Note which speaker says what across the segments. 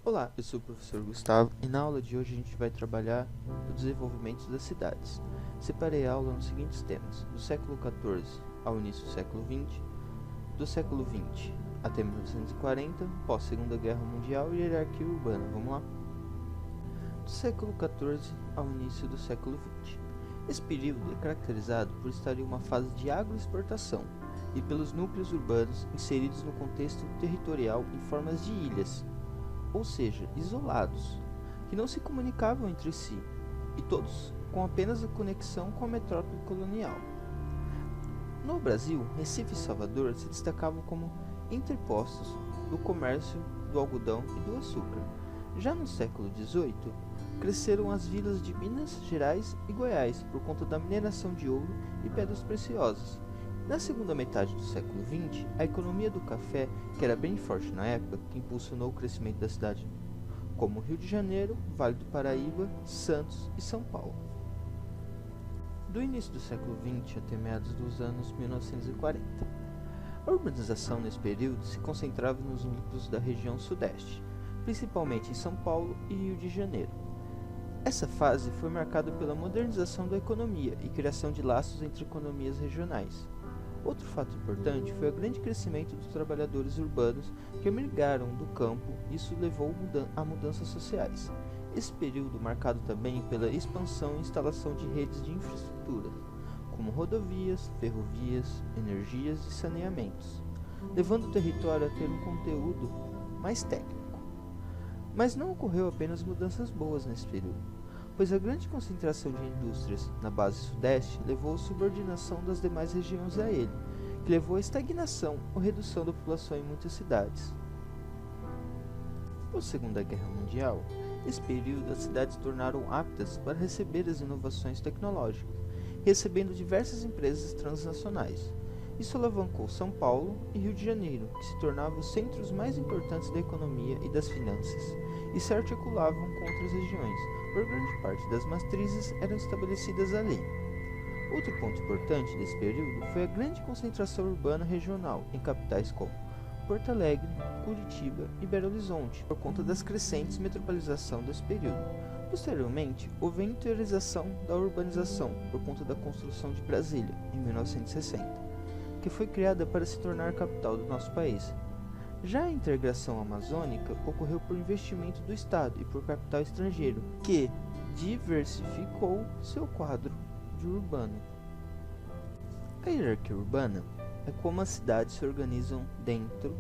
Speaker 1: Olá, eu sou o professor Gustavo e na aula de hoje a gente vai trabalhar o desenvolvimento das cidades. Separei a aula nos seguintes temas: do século XIV ao início do século XX, do século XX até 1940, pós-Segunda Guerra Mundial e hierarquia urbana. Vamos lá? Do século XIV ao início do século XX. Esse período é caracterizado por estar em uma fase de agroexportação e pelos núcleos urbanos inseridos no contexto territorial em formas de ilhas, ou seja, isolados, que não se comunicavam entre si, e todos com apenas a conexão com a metrópole colonial. No Brasil, Recife e Salvador se destacavam como interpostos do comércio do algodão e do açúcar. Já no século XVIII, cresceram as vilas de Minas Gerais e Goiás por conta da mineração de ouro e pedras preciosas. Na segunda metade do século XX, a economia do café, que era bem forte na época, que impulsionou o crescimento da cidade como Rio de Janeiro, Vale do Paraíba, Santos e São Paulo. Do início do século XX até meados dos anos 1940. A urbanização nesse período se concentrava nos núcleos da região sudeste, principalmente em São Paulo e Rio de Janeiro. Essa fase foi marcada pela modernização da economia e criação de laços entre economias regionais. Outro fato importante foi o grande crescimento dos trabalhadores urbanos que emigraram do campo, e isso levou a mudanças sociais. Esse período marcado também pela expansão e instalação de redes de infraestrutura, como rodovias, ferrovias, energias e saneamentos, levando o território a ter um conteúdo mais técnico. Mas não ocorreu apenas mudanças boas nesse período, pois a grande concentração de indústrias na base sudeste levou à subordinação das demais regiões a ele, que levou à estagnação ou redução da população em muitas cidades. Pós-Segunda Guerra Mundial, nesse período as cidades se tornaram aptas para receber as inovações tecnológicas, recebendo diversas empresas transnacionais. Isso alavancou São Paulo e Rio de Janeiro, que se tornavam os centros mais importantes da economia e das finanças, e se articulavam com outras regiões, por grande parte das matrizes eram estabelecidas ali. Outro ponto importante desse período foi a grande concentração urbana regional em capitais como Porto Alegre, Curitiba e Belo Horizonte, por conta das crescentes metropolização desse período. Posteriormente, houve a interiorização da urbanização por conta da construção de Brasília, em 1960. Que foi criada para se tornar capital do nosso país. Já a integração amazônica ocorreu por investimento do Estado e por capital estrangeiro, que diversificou seu quadro de urbano. A hierarquia urbana é como as cidades se organizam dentro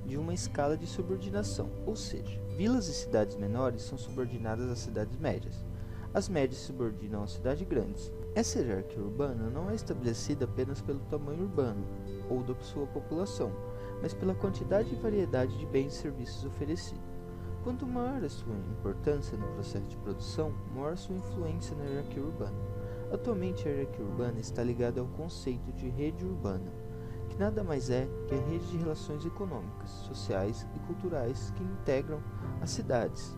Speaker 1: de uma escala de subordinação, ou seja, vilas e cidades menores são subordinadas às cidades médias. As médias se subordinam às cidades grandes. Essa hierarquia urbana não é estabelecida apenas pelo tamanho urbano ou da sua população, mas pela quantidade e variedade de bens e serviços oferecidos. Quanto maior a sua importância no processo de produção, maior sua influência na hierarquia urbana. Atualmente, a hierarquia urbana está ligada ao conceito de rede urbana, que nada mais é que a rede de relações econômicas, sociais e culturais que integram as cidades.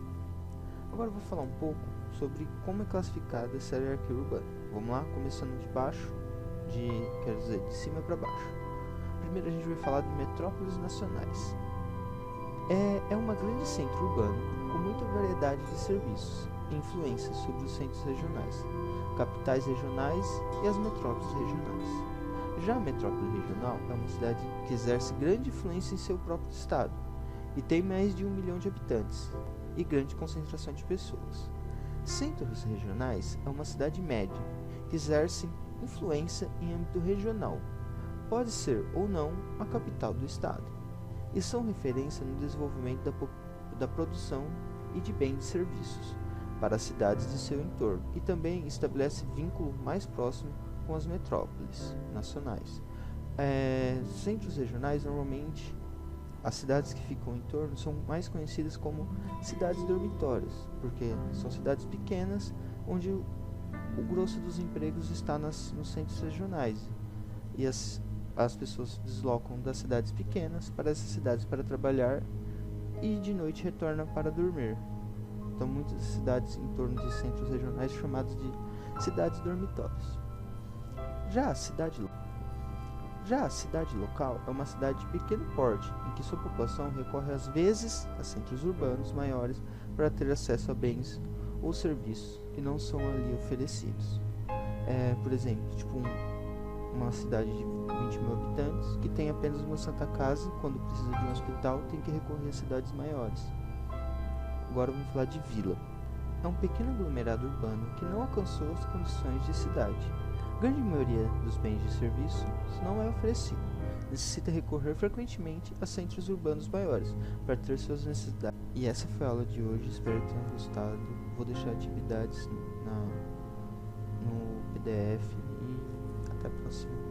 Speaker 1: Agora eu vou falar um pouco sobre como é classificada essa hierarquia urbana. Vamos lá, começando de baixo, de cima para baixo. Primeiro a gente vai falar de metrópoles nacionais. É uma grande centro urbano com muita variedade de serviços e influências sobre os centros regionais, capitais regionais e as metrópoles regionais. Já a metrópole regional é uma cidade que exerce grande influência em seu próprio estado e tem mais de 1 milhão de habitantes e grande concentração de pessoas. Centros regionais é uma cidade média que exerce influência em âmbito regional. Pode ser ou não a capital do estado, e são referência no desenvolvimento da produção e de bens e serviços para as cidades de seu entorno, e também estabelece vínculo mais próximo com as metrópoles nacionais. Centros regionais, normalmente, as cidades que ficam em torno são mais conhecidas como cidades dormitórias, porque são cidades pequenas onde o grosso dos empregos está nos centros regionais, e as pessoas se deslocam das cidades pequenas para essas cidades para trabalhar e de noite retornam para dormir. Então muitas cidades em torno de centros regionais chamadas de cidades dormitórias. Já Já a cidade local é uma cidade de pequeno porte, em que sua população recorre às vezes a centros urbanos maiores para ter acesso a bens ou serviços que não são ali oferecidos. Por exemplo, uma cidade de 20 mil habitantes que tem apenas uma Santa Casa, quando precisa de um hospital, tem que recorrer a cidades maiores. Agora vamos falar de vila. É um pequeno aglomerado urbano que não alcançou as condições de cidade. A grande maioria dos bens de serviço não é oferecido. Necessita recorrer frequentemente a centros urbanos maiores para ter suas necessidades. E essa foi a aula de hoje, espero que tenham gostado. Vou deixar atividades no PDF e até a próxima.